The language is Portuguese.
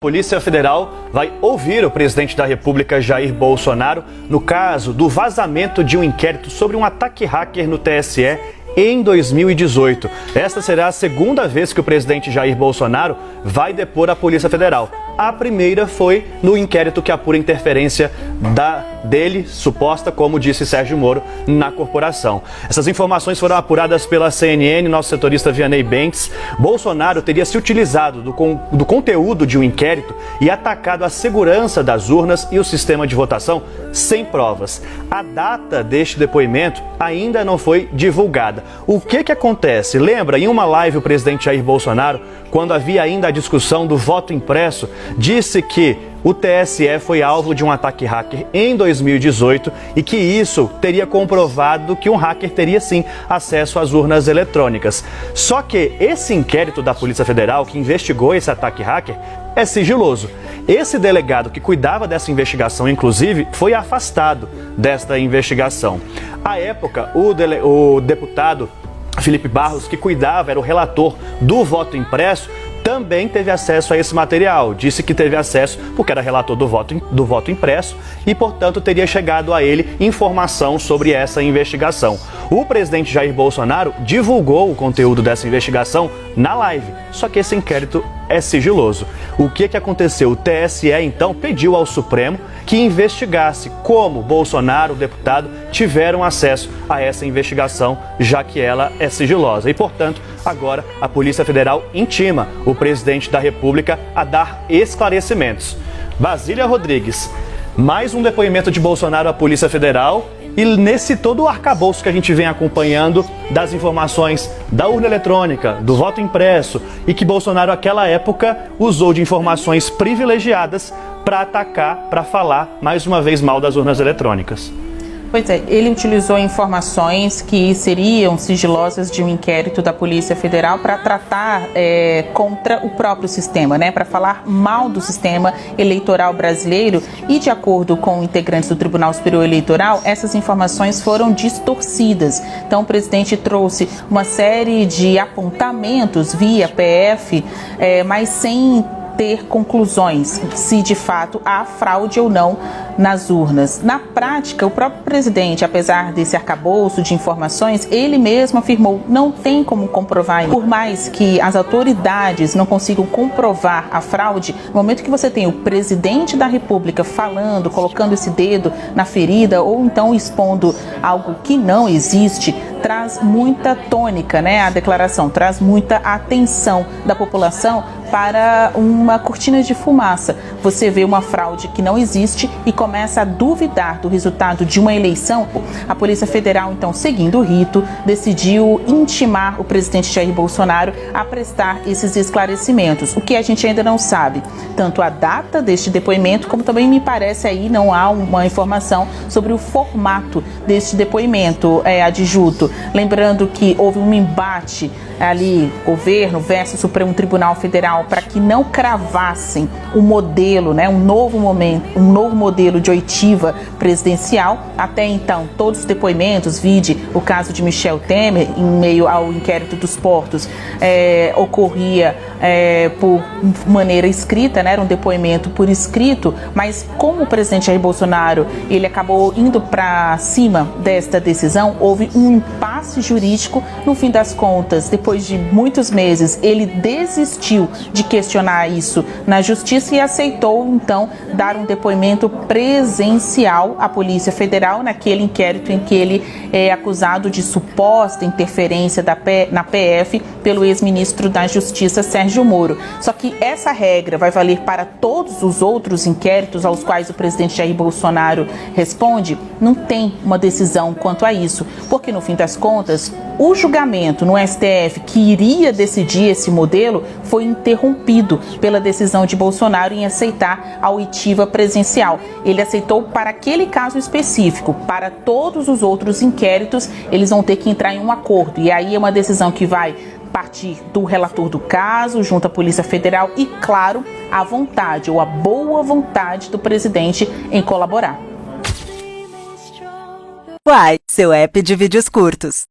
Polícia Federal vai ouvir o presidente da República, Jair Bolsonaro, no caso do vazamento de um inquérito sobre um ataque hacker no TSE em 2018. Esta será a segunda vez que o presidente Jair Bolsonaro vai depor a Polícia Federal. A primeira foi no inquérito que apura interferência dele, suposta, como disse Sérgio Moro, na corporação. Essas informações foram apuradas pela CNN, nosso setorista Vianney Bentes. Bolsonaro teria se utilizado do conteúdo de um inquérito e atacado a segurança das urnas e o sistema de votação sem provas. A data deste depoimento ainda não foi divulgada. O que acontece? Lembra, em uma live, o presidente Jair Bolsonaro, quando havia ainda a discussão do voto impresso, disse que o TSE foi alvo de um ataque hacker em 2018 e que isso teria comprovado que um hacker teria sim acesso às urnas eletrônicas. Só que esse inquérito da Polícia Federal que investigou esse ataque hacker é sigiloso. Esse delegado que cuidava dessa investigação, inclusive, foi afastado desta investigação. À época, o deputado Felipe Barros, que cuidava, era o relator do voto impresso, também teve acesso a esse material. Disse que teve acesso porque era relator do voto impresso e, portanto, teria chegado a ele informação sobre essa investigação. O presidente Jair Bolsonaro divulgou o conteúdo dessa investigação na live, só que esse inquérito é sigiloso. O que aconteceu? O TSE, então, pediu ao Supremo que investigasse como Bolsonaro, o deputado, tiveram acesso a essa investigação, já que ela é sigilosa. E, portanto, agora a Polícia Federal intima o presidente da República a dar esclarecimentos. Basília Rodrigues, mais um depoimento de Bolsonaro à Polícia Federal e nesse todo o arcabouço que a gente vem acompanhando das informações da urna eletrônica, do voto impresso e que Bolsonaro, naquela época, usou de informações privilegiadas para atacar, para falar mais uma vez mal das urnas eletrônicas. Pois é, ele utilizou informações que seriam sigilosas de um inquérito da Polícia Federal para tratar contra o próprio sistema, né? Para falar mal do sistema eleitoral brasileiro e, de acordo com integrantes do Tribunal Superior Eleitoral, essas informações foram distorcidas. Então, o presidente trouxe uma série de apontamentos via PF, mas sem ter conclusões se de fato há fraude ou não nas urnas. Na prática, o próprio presidente, apesar desse arcabouço de informações, ele mesmo afirmou não tem como comprovar. Por mais que as autoridades não consigam comprovar a fraude, no momento que você tem o presidente da República falando, colocando esse dedo na ferida ou então expondo algo que não existe, traz muita tônica, né? A declaração traz muita atenção da população para uma cortina de fumaça. Você vê uma fraude que não existe e começa a duvidar do resultado de uma eleição. A Polícia Federal, então, seguindo o rito, decidiu intimar o presidente Jair Bolsonaro a prestar esses esclarecimentos. O que a gente ainda não sabe, tanto a data deste depoimento, como também me parece aí não há uma informação sobre o formato deste depoimento, adjunto. Lembrando que houve um embate ali, governo versus Supremo Tribunal Federal, para que não cravassem o modelo, né, um novo modelo de oitiva presidencial. Até então, todos os depoimentos, vide o caso de Michel Temer, em meio ao inquérito dos portos, ocorria por maneira escrita, né, era um depoimento por escrito, mas como o presidente Jair Bolsonaro, ele acabou indo para cima desta decisão, houve um impasse jurídico. No fim das contas, depois de muitos meses, ele desistiu de questionar isso na justiça e aceitou, então, dar um depoimento presencial à Polícia Federal naquele inquérito em que ele é acusado de suposta interferência na PF pelo ex-ministro da Justiça, Sérgio Moro. Só que essa regra vai valer para todos os outros inquéritos aos quais o presidente Jair Bolsonaro responde? Não tem uma decisão quanto a isso, porque no fim das contas, o julgamento no STF que iria decidir esse modelo foi interrompido pela decisão de Bolsonaro em aceitar a oitiva presencial. Ele aceitou para aquele caso específico. Para todos os outros inquéritos, eles vão ter que entrar em um acordo. E aí é uma decisão que vai partir do relator do caso, junto à Polícia Federal e, claro, a vontade ou a boa vontade do presidente em colaborar. Uai, seu app de vídeos curtos.